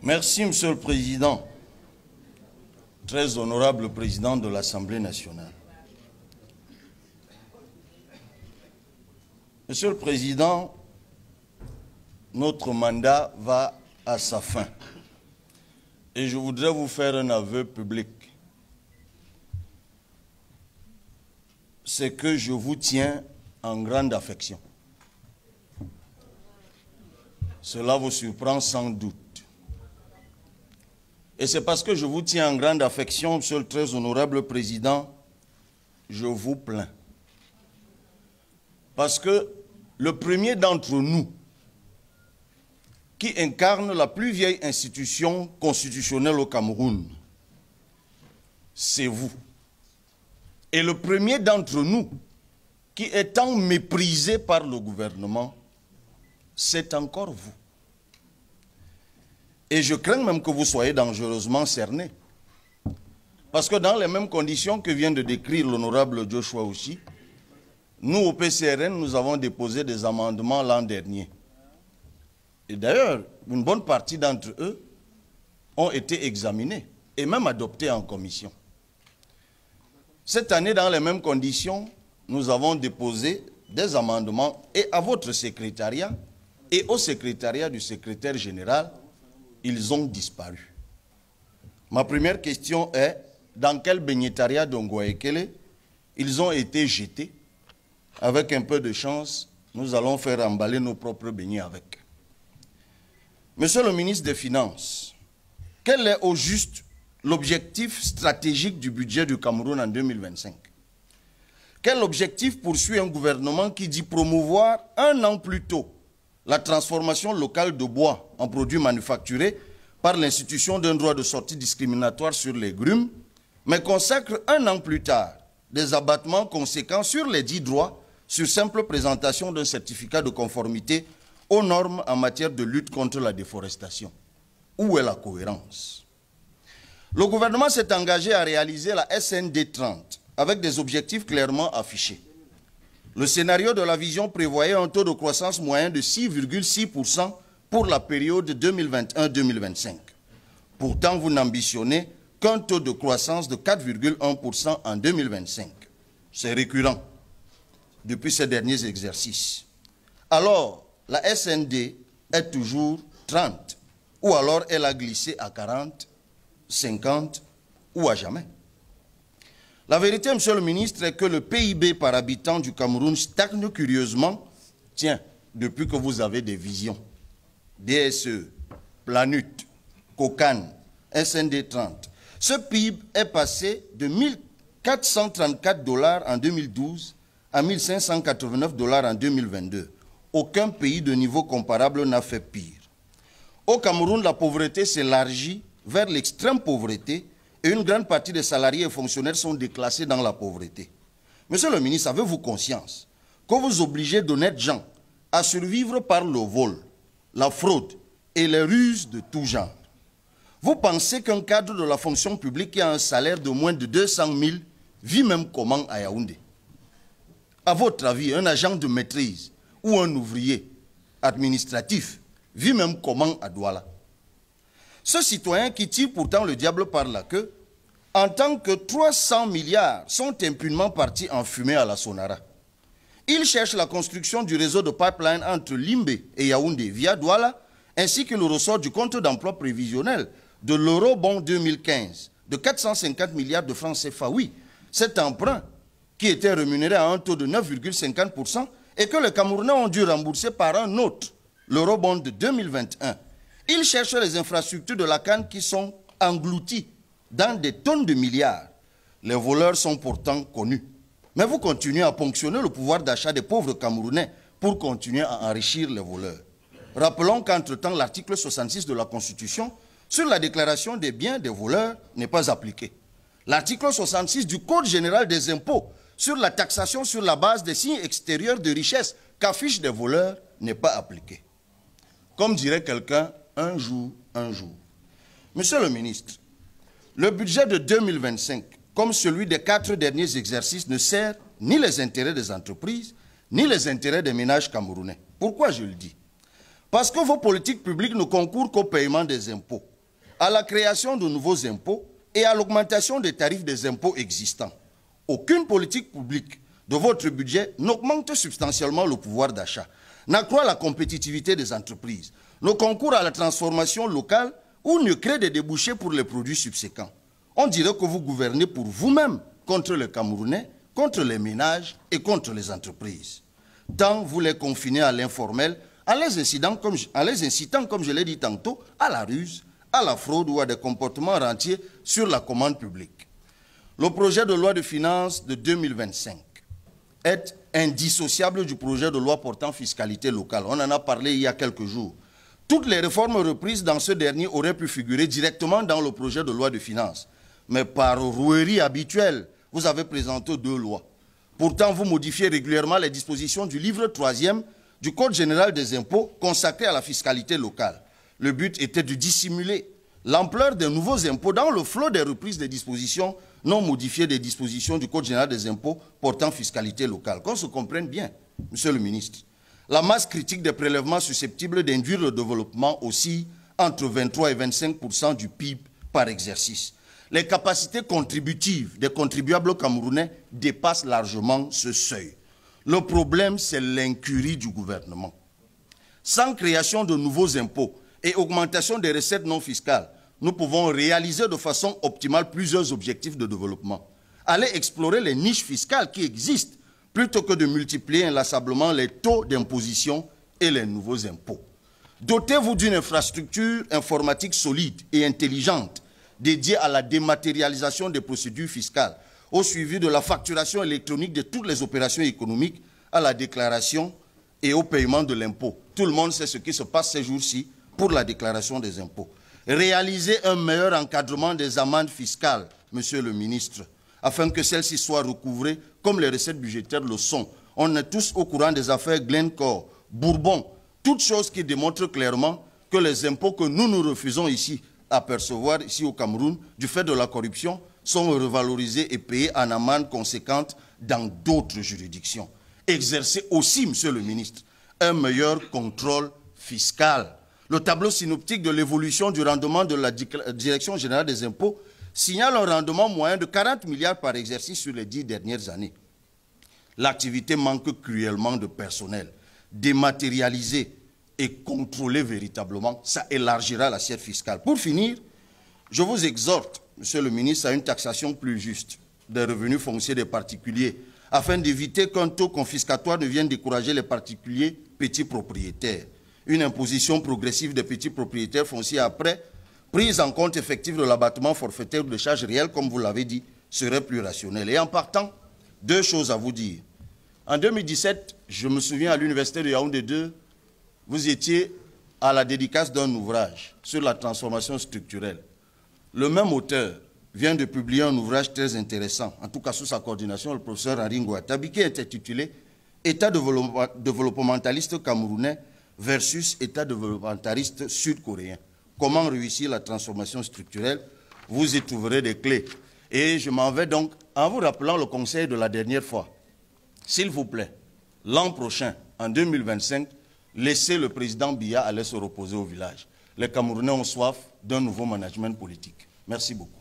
Merci, Monsieur le Président, très honorable Président de l'Assemblée nationale. Monsieur le Président, notre mandat va à sa fin et je voudrais vous faire un aveu public. C'est que je vous tiens en grande affection. Cela vous surprend sans doute. Et c'est parce que je vous tiens en grande affection, Monsieur le très honorable Président, je vous plains. Parce que le premier d'entre nous qui incarne la plus vieille institution constitutionnelle au Cameroun, c'est vous. Et le premier d'entre nous qui est tant méprisé par le gouvernement, c'est encore vous. Et je crains même que vous soyez dangereusement cerné. Parce que dans les mêmes conditions que vient de décrire l'honorable Joshua aussi, nous au PCRN, nous avons déposé des amendements l'an dernier. Et d'ailleurs, une bonne partie d'entre eux ont été examinés et même adoptés en commission. Cette année, dans les mêmes conditions, nous avons déposé des amendements et à votre secrétariat et au secrétariat du secrétaire général, ils ont disparu. Ma première question est, dans quel bénétariat d'Ongoekele ils ont été jetés? Avec un peu de chance, nous allons faire emballer nos propres beignets avec. Monsieur le ministre des Finances, quel est au juste l'objectif stratégique du budget du Cameroun en 2025? Quel objectif poursuit un gouvernement qui dit promouvoir un an plus tôt la transformation locale de bois en produits manufacturés par l'institution d'un droit de sortie discriminatoire sur les grumes, mais consacre un an plus tard des abattements conséquents sur les dits droits sur simple présentation d'un certificat de conformité aux normes en matière de lutte contre la déforestation? Où est la cohérence? Le gouvernement s'est engagé à réaliser la SND 30 avec des objectifs clairement affichés. Le scénario de la vision prévoyait un taux de croissance moyen de 6,6% pour la période 2021-2025. Pourtant, vous n'ambitionnez qu'un taux de croissance de 4,1% en 2025. C'est récurrent depuis ces derniers exercices. Alors, la SND est toujours 30, ou alors elle a glissé à 40, 50 ou à jamais. La vérité, Monsieur le ministre, est que le PIB par habitant du Cameroun stagne curieusement, tiens, depuis que vous avez des visions. DSE, Planut, Cocan, SND 30. Ce PIB est passé de 1434 $ en 2012 à 1589 $ en 2022. Aucun pays de niveau comparable n'a fait pire. Au Cameroun, la pauvreté s'élargit vers l'extrême pauvreté et une grande partie des salariés et fonctionnaires sont déclassés dans la pauvreté. Monsieur le ministre, avez-vous conscience que vous obligez d'honnêtes gens à survivre par le vol, la fraude et les ruses de tout genre? Vous pensez qu'un cadre de la fonction publique qui a un salaire de moins de 200 000 vit même comment à Yaoundé? À votre avis, un agent de maîtrise ou un ouvrier administratif vit même comment à Douala? Ce citoyen qui tire pourtant le diable par la queue, en tant que 300 milliards sont impunément partis en fumée à la Sonara. Il cherche la construction du réseau de pipeline entre Limbe et Yaoundé via Douala, ainsi que le ressort du compte d'emploi prévisionnel de l'eurobond 2015 de 450 milliards de francs CFA. Oui, cet emprunt qui était rémunéré à un taux de 9,50% et que les Camerounais ont dû rembourser par un autre, l'eurobond de 2021. Ils cherchent les infrastructures de la canne qui sont englouties dans des tonnes de milliards. Les voleurs sont pourtant connus. Mais vous continuez à ponctionner le pouvoir d'achat des pauvres Camerounais pour continuer à enrichir les voleurs. Rappelons qu'entre-temps, l'article 66 de la Constitution sur la déclaration des biens des voleurs n'est pas appliqué. L'article 66 du Code général des impôts sur la taxation sur la base des signes extérieurs de richesse qu'affichent des voleurs n'est pas appliqué. Comme dirait quelqu'un, un jour, un jour. Monsieur le ministre, le budget de 2025, comme celui des 4 derniers exercices, ne sert ni les intérêts des entreprises, ni les intérêts des ménages camerounais. Pourquoi je le dis? Parce que vos politiques publiques ne concourent qu'au paiement des impôts, à la création de nouveaux impôts et à l'augmentation des tarifs des impôts existants. Aucune politique publique de votre budget n'augmente substantiellement le pouvoir d'achat, n'accroît la compétitivité des entreprises, ne concourt à la transformation locale ou ne crée des débouchés pour les produits subséquents. On dirait que vous gouvernez pour vous-même, contre les Camerounais, contre les ménages et contre les entreprises. Tant vous les confinez à l'informel, en les incitant, comme je l'ai dit tantôt, à la ruse, à la fraude ou à des comportements rentiers sur la commande publique. Le projet de loi de finances de 2025 est indissociable du projet de loi portant fiscalité locale. On en a parlé il y a quelques jours. Toutes les réformes reprises dans ce dernier auraient pu figurer directement dans le projet de loi de finances. Mais par rouerie habituelle, vous avez présenté 2 lois. Pourtant, vous modifiez régulièrement les dispositions du livre 3e du Code général des impôts consacré à la fiscalité locale. Le but était de dissimuler l'ampleur des nouveaux impôts dans le flot des reprises des dispositions non modifiées des dispositions du Code général des impôts portant fiscalité locale. Qu'on se comprenne bien, Monsieur le ministre. La masse critique des prélèvements susceptibles d'induire le développement aussi entre 23 et 25% du PIB par exercice. Les capacités contributives des contribuables camerounais dépassent largement ce seuil. Le problème, c'est l'incurie du gouvernement. Sans création de nouveaux impôts et augmentation des recettes non fiscales, nous pouvons réaliser de façon optimale plusieurs objectifs de développement. Allez explorer les niches fiscales qui existent plutôt que de multiplier inlassablement les taux d'imposition et les nouveaux impôts. Dotez-vous d'une infrastructure informatique solide et intelligente dédiée à la dématérialisation des procédures fiscales, au suivi de la facturation électronique de toutes les opérations économiques, à la déclaration et au paiement de l'impôt. Tout le monde sait ce qui se passe ces jours-ci pour la déclaration des impôts. Réaliser un meilleur encadrement des amendes fiscales, Monsieur le ministre, afin que celles-ci soient recouvrées comme les recettes budgétaires le sont. On est tous au courant des affaires Glencore, Bourbon, toutes choses qui démontrent clairement que les impôts que nous refusons ici à percevoir, ici au Cameroun, du fait de la corruption, sont revalorisés et payés en amende conséquente dans d'autres juridictions. Exercer aussi, Monsieur le ministre, un meilleur contrôle fiscal. Le tableau synoptique de l'évolution du rendement de la Direction générale des impôts signale un rendement moyen de 40 milliards par exercice sur les 10 dernières années. L'activité manque cruellement de personnel. Dématérialiser et contrôler véritablement, ça élargira l'assiette fiscale. Pour finir, je vous exhorte, Monsieur le ministre, à une taxation plus juste des revenus fonciers des particuliers, afin d'éviter qu'un taux confiscatoire ne vienne décourager les particuliers petits propriétaires. Une imposition progressive des petits propriétaires fonciers après prise en compte effective de l'abattement forfaitaire de charges réelles, comme vous l'avez dit, serait plus rationnelle. Et en partant, 2 choses à vous dire. En 2017, je me souviens à l'université de Yaoundé 2, vous étiez à la dédicace d'un ouvrage sur la transformation structurelle. Le même auteur vient de publier un ouvrage très intéressant, en tout cas sous sa coordination, le professeur Henri Ngouatabi, qui est intitulé « État développementaliste camerounais versus État développementaliste sud-coréen. Comment réussir la transformation structurelle ?» Vous y trouverez des clés. Et je m'en vais donc en vous rappelant le conseil de la dernière fois. S'il vous plaît, l'an prochain, en 2025, laissez le président Biya aller se reposer au village. Les Camerounais ont soif d'un nouveau management politique. Merci beaucoup.